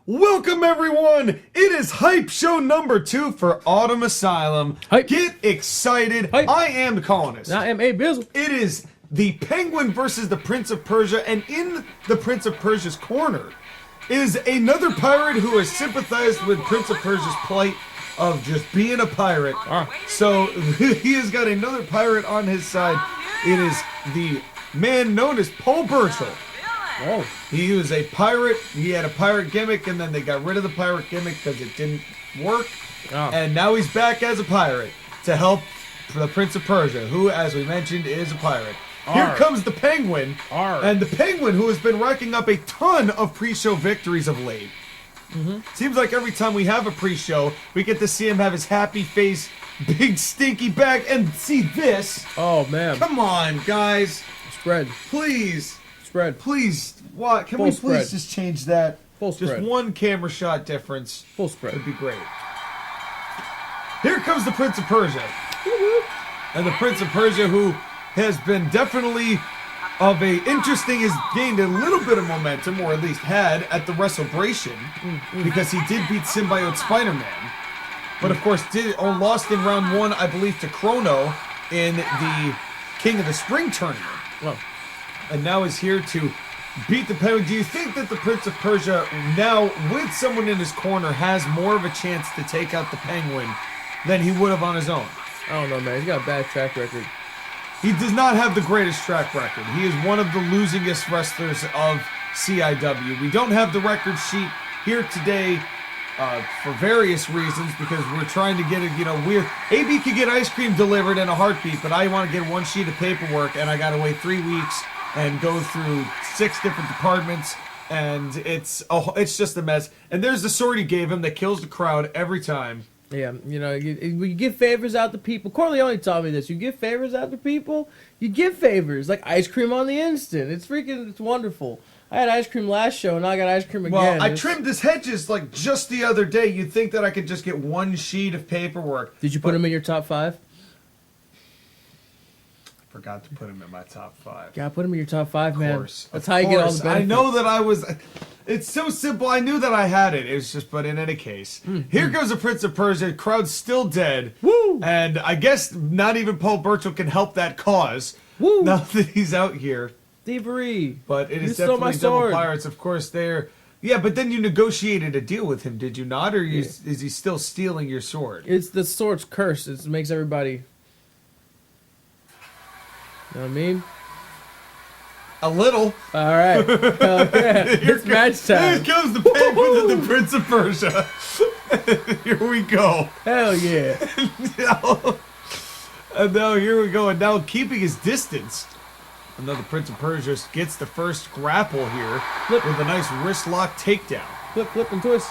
Welcome everyone! It is Hype Show number 2 for Autumn Asylum. Hype. Get excited. Hype. I am the Colonist. I am a Bizzle. It is the Penguin versus the Prince of Persia, and in the Prince of Persia's corner is another pirate who has sympathized with Prince of Persia's plight of just being a pirate. So he has got another pirate on his side. It is the man known as Paul Burchill. Oh. He was a pirate. He had a pirate gimmick, and then they got rid of the pirate gimmick because it didn't work. Oh. And now he's back as a pirate to help the Prince of Persia, who, as we mentioned, is a pirate. Here comes the Penguin, and the Penguin, who has been racking up a ton of pre-show victories of late. Seems like every time we have a pre-show, we get to see him have his happy face, big stinky back, and see this. Oh, man. Come on, guys. Spread. Please. Spread. Please, what? Can Full we please spread. just change that? Full Just spread. one camera shot difference Full spread. would be great. Here comes the Prince of Persia. And the Prince of Persia, who has been definitely of a interesting, has gained a little bit of momentum, or at least had, at the Wrestlebration, because he did beat Symbiote Spider-Man. But of course, lost in round 1, I believe, to Chrono in the King of the Spring tournament. Oh. And now is here to beat the Penguin. Do you think that the Prince of Persia, now with someone in his corner, has more of a chance to take out the Penguin than he would have on his own? I don't know, man. He's got a bad track record. He does not have the greatest track record. He is one of the losingest wrestlers of CIW. We don't have the record sheet here today for various reasons, because we're trying to get it, AB could get ice cream delivered in a heartbeat, but I want to get one sheet of paperwork, and I got to wait 3 weeks and go through 6 different departments, and it's just a mess. And there's the sword he gave him that kills the crowd every time. Yeah, you give favors out to people. Corleone taught me this. You give favors out to people, you give favors. Like ice cream on the instant. It's wonderful. I had ice cream last show, and now I got ice cream again. Well, I trimmed his hedges like just the other day. You'd think that I could just get one sheet of paperwork. Did you put him in your top 5? Forgot to put him in my top 5. Yeah, put him in your top 5, man. Of course. That's how you get all the benefits. I know that I was... It's so simple. I knew that I had it. It was just... But in any case, here goes the Prince of Persia. Crowd's still dead. Woo! And I guess not even Paul Burchill can help that cause. Woo! Now that he's out here. Thievery. But it You is stole my definitely Devil sword. Pirates. Of course, they're... Yeah, but then you negotiated a deal with him, did you not? Or is he still stealing your sword? It's the sword's curse. It makes everybody... You know what I mean? A little. All right. Yeah. It's match time. Here comes the Penguin and the Prince of Persia. Here we go. Hell yeah. And now here we go. And now keeping his distance. Another Prince of Persia gets the first grapple here with a nice wrist lock takedown. Flip, and twist.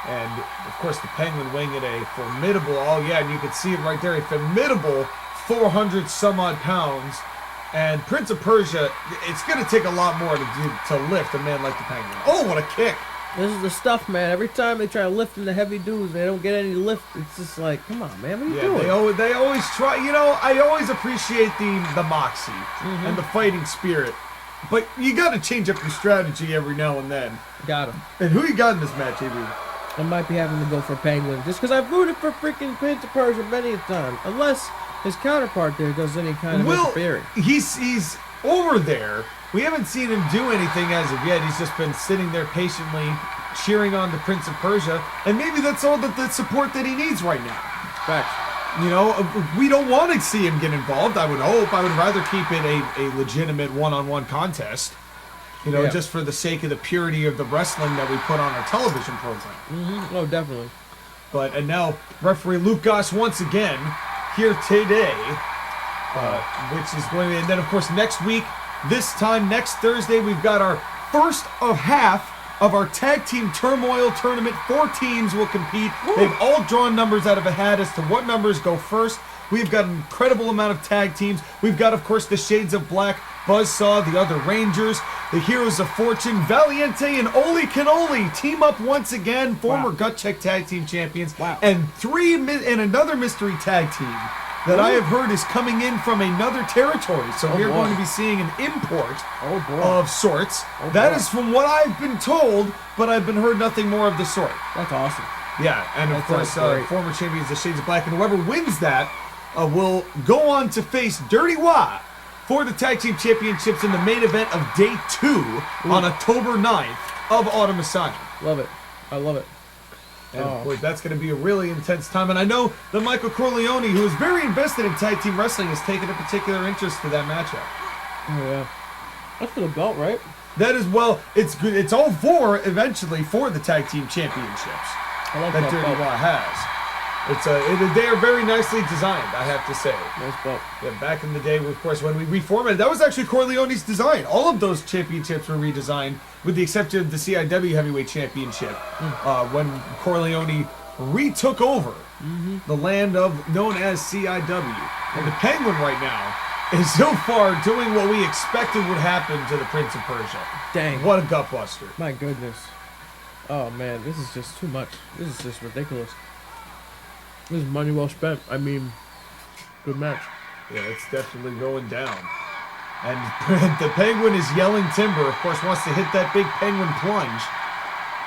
And of course the Penguin weighing in a formidable, oh yeah, and you can see it right there, a formidable 400 some odd pounds. And Prince of Persia, it's going to take a lot more to lift a man like the Penguin. Oh, what a kick. This is the stuff, man. Every time they try to lift in the heavy dudes, they don't get any lift. It's just like, come on, man, what are you doing? They always try. I always appreciate the moxie and the fighting spirit. But you got to change up your strategy every now and then. Got him. And who you got in this match, AB? I might be having to go for Penguin, just because I've rooted for freaking Prince of Persia many a time. Unless his counterpart there does any kind of interfering. He's over there. We haven't seen him do anything as of yet. He's just been sitting there patiently cheering on the Prince of Persia. And maybe that's all the support that he needs right now. Facts. We don't want to see him get involved, I would hope. I would rather keep it a legitimate one-on-one contest. Just for the sake of the purity of the wrestling that we put on our television program. Oh, definitely. And now, referee Lucas once again here today, which is going to be, and then of course next week, this time next Thursday, we've got our first of half of our tag team turmoil tournament. 4 teams will compete. Woo! They've all drawn numbers out of a hat as to what numbers go first. We've got an incredible amount of tag teams. We've got, of course, the Shades of Black, Buzzsaw, the other Rangers, the Heroes of Fortune, Valiente, and Oli Canoli team up once again, former Gut Check Tag Team Champions, and another mystery tag team that I have heard is coming in from another territory. So we are boy. going to be seeing an import boy. of sorts. That is from what I've been told, but I've been heard nothing more of the sort. That's awesome. Yeah, and of That course, sounds great. former champions, the Shades of Black, and whoever wins that will go on to face Dirty Wah for the Tag Team Championships in the main event of Day 2 on October 9th of Autumn Asylum. Love it. I love it. And of course, that's going to be a really intense time. And I know that Michael Corleone, who is very invested in tag team wrestling, has taken a particular interest to that matchup. Oh, yeah. That's for the belt, right? That is, well, it's good. It's all for, eventually, for the tag team championships I like that that Dirty belt. Wah has. They are very nicely designed, I have to say. Nice belt. Yeah, back in the day, of course, when we reformatted, that was actually Corleone's design. All of those championships were redesigned, with the exception of the CIW Heavyweight Championship, when Corleone retook over the land known as CIW. And the Penguin right now is so far doing what we expected would happen to the Prince of Persia. Dang. What a gutbuster. My goodness. Oh, man. This is just too much. This is just ridiculous. This is money well spent. I mean, good match. Yeah, it's definitely going down. And the Penguin is yelling timber. Of course, wants to hit that big Penguin plunge.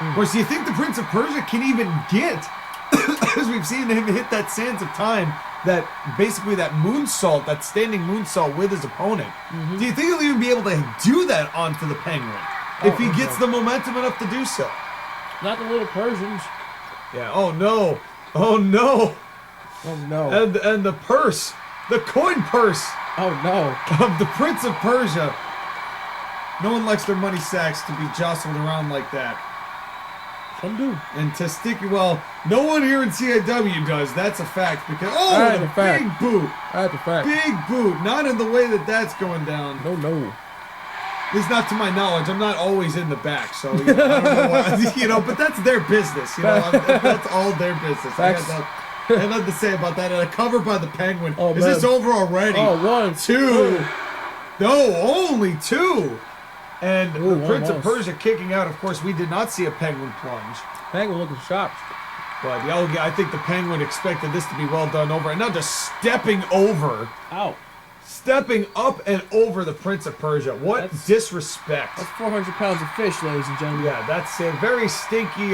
Of course, do you think the Prince of Persia can even get, as we've seen him hit that Sands of Time, that basically that moonsault, that standing moonsault with his opponent? Do you think he'll even be able to do that onto the Penguin if he gets the momentum enough to do so? Not the little Persians. Yeah. Oh no. Oh no. Oh, no. And the purse, the coin purse Oh, no. of the Prince of Persia. No one likes their money sacks to be jostled around like that. Some do. And well, no one here in CIW does. That's a fact. Because That's the a fact. big boot, That's a fact. big boot. Not in the way that that's going down. No. At least not to my knowledge. I'm not always in the back, so I don't know what, but that's their business. That's all their business. I had nothing to say about that. And a cover by the Penguin. Oh, Is man. this over already? Oh, 1, 2. No, only 2. And Ooh, the Prince of almost. Persia kicking out. Of course, we did not see a Penguin plunge. Penguin looking shocked. But I think the Penguin expected this to be well done over. And now just stepping Ow. up and over the Prince of Persia. What disrespect. That's 400 pounds of fish, ladies and gentlemen. Yeah, that's a very stinky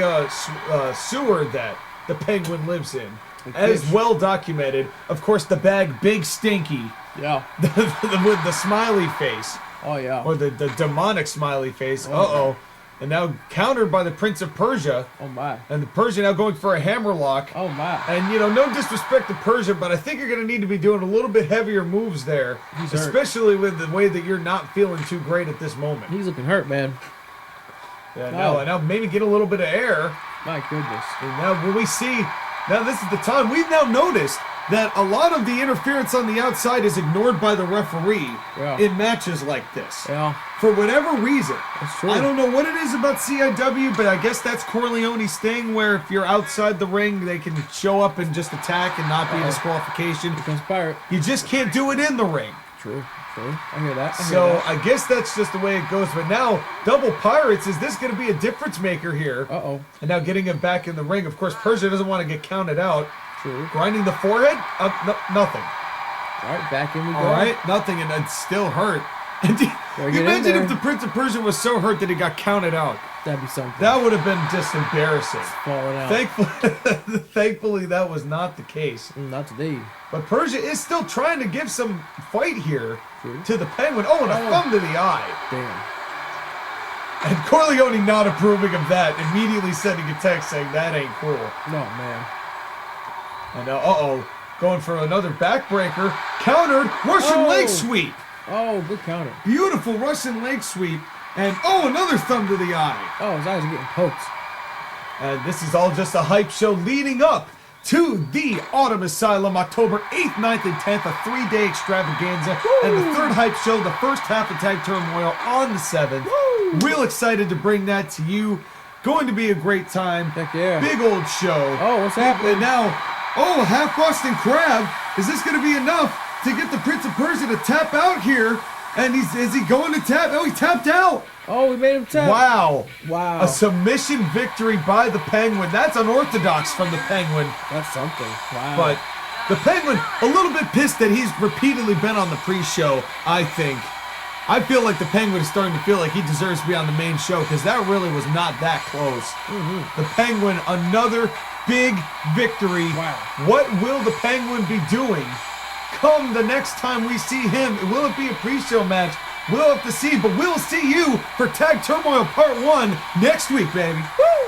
sewer that the Penguin lives in. As well documented. Of course, the bag Big Stinky Yeah. with the smiley face. Oh, yeah. Or the demonic smiley face. Oh, Uh-oh. And now countered by the Prince of Persia. Oh, my. And the Persia now going for a hammerlock. Oh, my. And, no disrespect to Persia, but I think you're going to need to be doing a little bit heavier moves there. He's hurt. Especially with the way that you're not feeling too great at this moment. He's looking hurt, man. Yeah, now maybe get a little bit of air. My goodness. And now when we see, now this is the time, we've now noticed that a lot of the interference on the outside is ignored by the referee in matches like this. Yeah. For whatever reason. That's true. I don't know what it is about CIW, but I guess that's Corleone's thing, where if you're outside the ring, they can show up and just attack and not be a disqualification. Becomes pirate. You just can't do it in the ring. True. I hear that. I guess that's just the way it goes. But now, double pirates, is this going to be a difference maker here? Uh-oh. And now getting him back in the ring. Of course, Persia doesn't want to get counted out. True. Grinding the forehead? Nothing. All right, back in we go. All right, nothing, and it still hurt. And you imagine if the Prince of Persia was so hurt that he got counted out. That'd be something. That would have been just embarrassing. Falling out. Thankfully, that was not the case. Not today. But Persia is still trying to give some fight here True. to the Penguin. Oh, and a thumb to the eye. Damn. And Corleone not approving of that, immediately sending a text saying that ain't cool. No, man. And now, going for another backbreaker. Countered, Russian leg sweep. Oh, good counter. Beautiful Russian leg sweep. And, another thumb to the eye. Oh, his eyes are getting poked. And this is all just a hype show leading up to the Autumn Asylum, October 8th, 9th, and 10th, a 3-day extravaganza. Woo! And the third hype show, the first half of Tag Turmoil on the 7th. Woo! Real excited to bring that to you. Going to be a great time. Heck yeah. Big old show. Oh, what's happening? And now, half Boston Crab. Is this going to be enough to get the Prince of Persia to tap out here? And is he going to tap? Oh, he tapped out. Oh, we made him tap. Wow. Wow. A submission victory by the Penguin. That's unorthodox from the Penguin. That's something. Wow. But The Penguin, a little bit pissed that he's repeatedly been on the pre-show, I think. I feel like the Penguin is starting to feel like he deserves to be on the main show because that really was not that close. The Penguin, another big victory. Wow. What will the Penguin be doing come the next time we see him? Will it be a pre-show match? We'll have to see, but we'll see you for Tag Turmoil Part 1 next week, baby. Woo!